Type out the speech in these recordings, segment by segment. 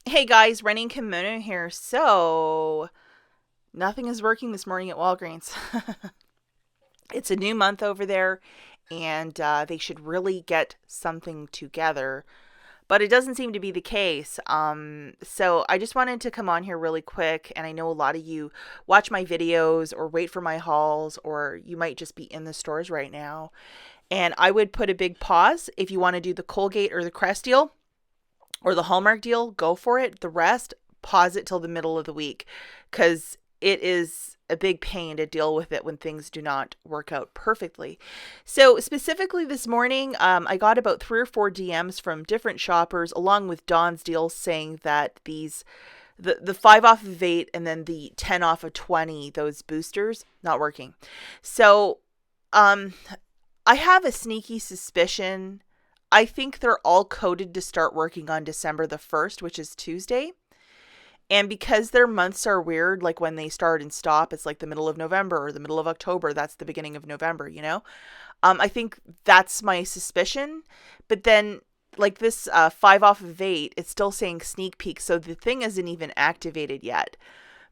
Hey guys, running Kimono here. So, nothing is working this morning at Walgreens. It's a new month over there, and they should really get something together. But it doesn't seem to be the case. So, I just wanted to come on here really quick. And I know a lot of you watch my videos or wait for my hauls, or you might just be in the stores right now. And I would put a big pause if you want to do the Colgate or the Crest deal or the Hallmark deal, go for it. The rest, pause it till the middle of the week because it is a big pain to deal with it when things do not work out perfectly. So, specifically this morning, I got about 3 or 4 DMs from different shoppers along with Dawn's deals saying that the 5 off of 8 and then the 10 off of 20, those boosters, not working. So, um, I have a sneaky suspicion. I think they're all coded to start working on December the 1st, which is Tuesday. And because their months are weird, like when they start and stop, it's like the middle of November or the middle of October. That's the beginning of November, you know? I think that's my suspicion. But then, like this 5 off of 8, it's still saying sneak peek. So the thing isn't even activated yet.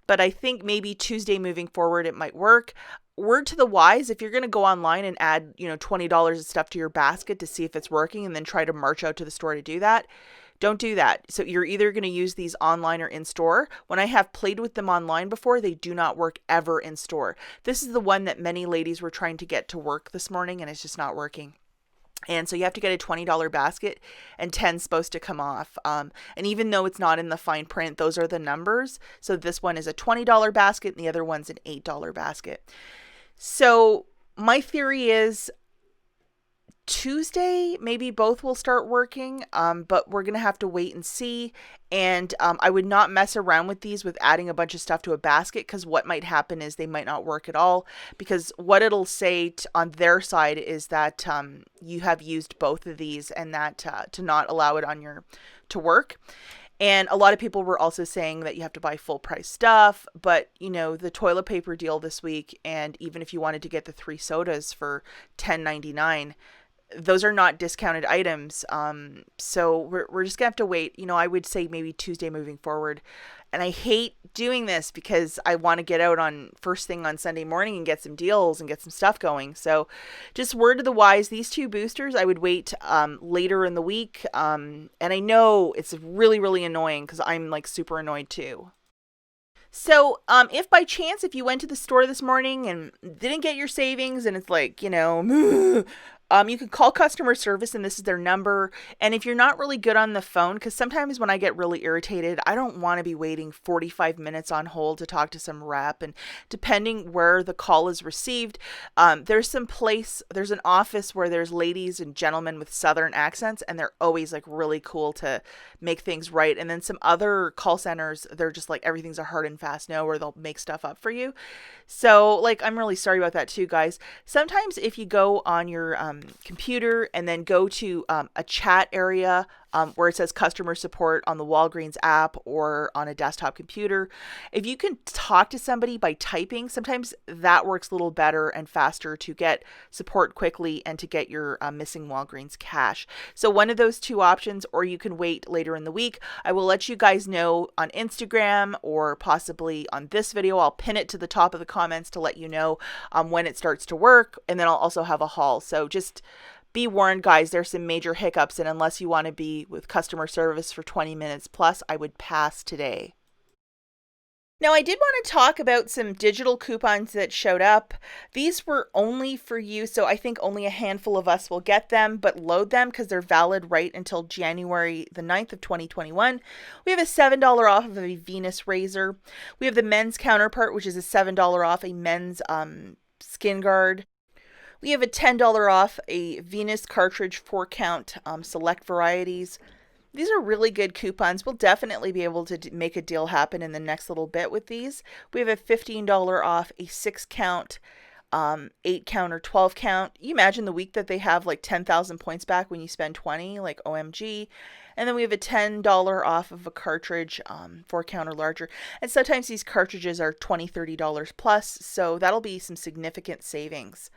But I think maybe Tuesday moving forward, it might work. Word to the wise, if you're going to go online and add, $20 of stuff to your basket to see if it's working and then try to march out to the store to do that, don't do that. So you're either going to use these online or in store. When I have played with them online before, they do not work ever in store. This is the one that many ladies were trying to get to work this morning and it's just not working. And so you have to get a $20 basket and 10's supposed to come off. And even though it's not in the fine print, those are the numbers. So this one is a $20 basket and the other one's an $8 basket. So my theory is Tuesday, maybe both will start working, but we're going to have to wait and see. And I would not mess around with these with adding a bunch of stuff to a basket because what might happen is they might not work at all. Because what it'll say on their side is that you have used both of these and that to not allow it on your to work. And a lot of people were also saying that you have to buy full price stuff, but the toilet paper deal this week, and even if you wanted to get the 3 sodas for $10.99, those are not discounted items. So we're just gonna have to wait. I would say maybe Tuesday moving forward. And I hate doing this because I want to get out on first thing on Sunday morning and get some deals and get some stuff going. So just word to the wise, these 2 boosters, I would wait later in the week. And I know it's really, really annoying because I'm like super annoyed too. So, if by chance, if you went to the store this morning and didn't get your savings and it's like, you can call customer service and this is their number. And if you're not really good on the phone, because sometimes when I get really irritated, I don't want to be waiting 45 minutes on hold to talk to some rep. And depending where the call is received, there's an office where there's ladies and gentlemen with Southern accents, and they're always like really cool to make things right. And then some other call centers, they're just like everything's a hard and fast no, or they'll make stuff up for you. So, like, I'm really sorry about that too, guys. Sometimes if you go on your computer and then go to a chat area where it says customer support on the Walgreens app or on a desktop computer, if you can talk to somebody by typing, sometimes that works a little better and faster to get support quickly and to get your missing Walgreens cash. So one of those 2 options, or you can wait later in the week. I will let you guys know on Instagram or possibly on this video. I'll pin it to the top of the comments to let you know when it starts to work, and then I'll also have a haul. So just be warned, guys, there's some major hiccups, and unless you want to be with customer service for 20 minutes plus, I would pass today. Now, I did want to talk about some digital coupons that showed up. These were only for you, so I think only a handful of us will get them, but load them because they're valid right until January the 9th of 2021. We have a $7 off of a Venus razor. We have the men's counterpart, which is a $7 off a men's skin guard. We have a $10 off a Venus cartridge 4 count select varieties. These are really good coupons. We'll definitely be able to make a deal happen in the next little bit with these. We have a $15 off a 6 count, 8 count, or 12 count. You imagine the week that they have like 10,000 points back when you spend 20, like OMG. And then we have a $10 off of a cartridge, 4 count or larger. And sometimes these cartridges are $20, $30 plus, so that'll be some significant savings.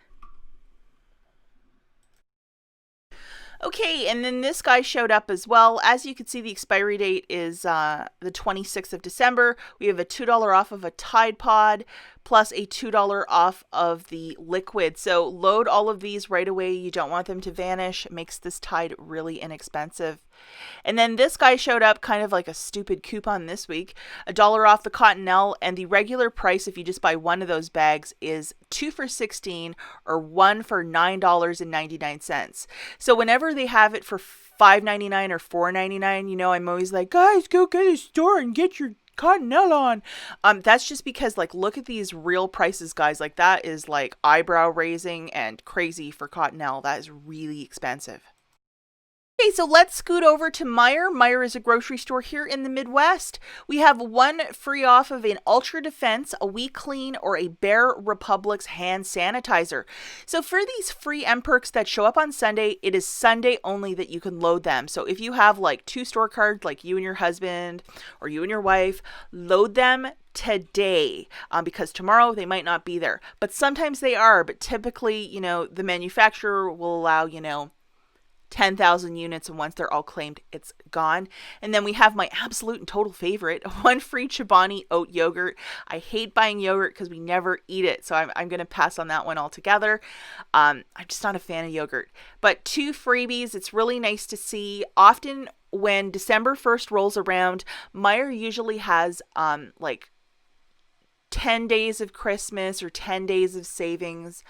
Okay, and then this guy showed up as well. As you can see, the expiry date is the 26th of December. We have a $2 off of a Tide Pod plus a $2 off of the liquid. So load all of these right away. You don't want them to vanish. It makes this Tide really inexpensive. And then this guy showed up kind of like a stupid coupon this week. $1 off the Cottonelle, and the regular price if you just buy one of those bags is 2 for $16 or 1 for $9.99. So whenever they have it for $5.99 or $4.99, you know, I'm always like, guys, go get a store and get your Cottonelle on. That's just because, like, look at these real prices, guys. Like, that is like eyebrow raising and crazy for Cottonelle. That is really expensive. Okay, so let's scoot over to Meijer. Meijer is a grocery store here in the Midwest. We have one free off of an Ultra Defense, a We Clean, or a Bare Republic's hand sanitizer. So for these free M-Perks that show up on Sunday, it is Sunday only that you can load them. So if you have like 2 store cards, like you and your husband or you and your wife, load them today, because tomorrow they might not be there. But sometimes they are, but typically, you know, the manufacturer will allow, you know, 10,000 units, and once they're all claimed, it's gone. And then we have my absolute and total favorite, one free Chobani oat yogurt. I hate buying yogurt because we never eat it, so I'm going to pass on that one altogether. I'm just not a fan of yogurt. But 2 freebies, it's really nice to see. Often when December 1st rolls around, Meijer usually has like 10 days of Christmas or 10 days of savings.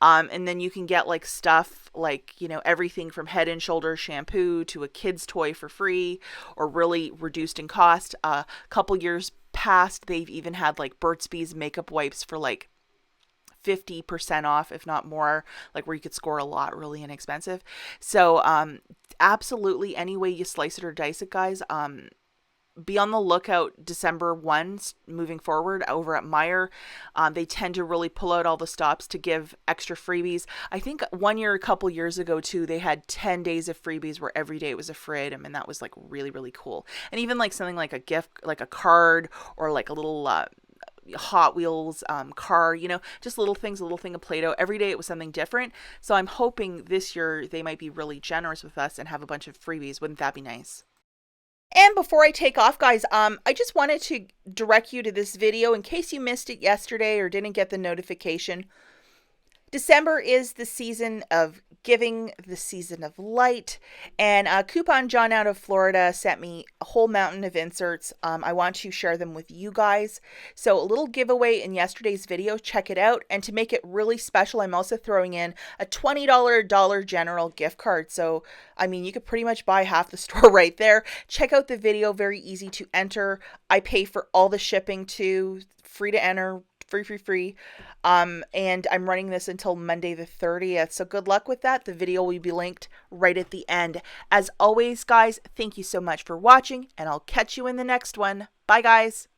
And then you can get like stuff like, you know, everything from Head and Shoulders shampoo to a kid's toy for free or really reduced in cost. A couple years past, they've even had like Burt's Bees makeup wipes for like 50% off, if not more, like where you could score a lot, really inexpensive. So absolutely any way you slice it or dice it, guys. Be on the lookout December 1 moving forward over at Meijer. They tend to really pull out all the stops to give extra freebies. I think one year, a couple years ago too, they had 10 days of freebies where every day it was a free item, and that was like really, really cool. And even like something like a gift, like a card or like a little Hot Wheels car, you know, just little things, a little thing of Play-Doh. Every day it was something different. So I'm hoping this year they might be really generous with us and have a bunch of freebies. Wouldn't that be nice? And before I take off, guys, I just wanted to direct you to this video in case you missed it yesterday or didn't get the notification. December is the season of giving, the season of light, and Coupon John out of Florida sent me a whole mountain of inserts. I want to share them with you guys. So a little giveaway in yesterday's video, check it out. And to make it really special, I'm also throwing in a $20 Dollar General gift card. So, I mean, you could pretty much buy half the store right there. Check out the video, very easy to enter. I pay for all the shipping too, free to enter. Free. And I'm running this until Monday the 30th. So good luck with that. The video will be linked right at the end. As always, guys, thank you so much for watching, and I'll catch you in the next one. Bye, guys.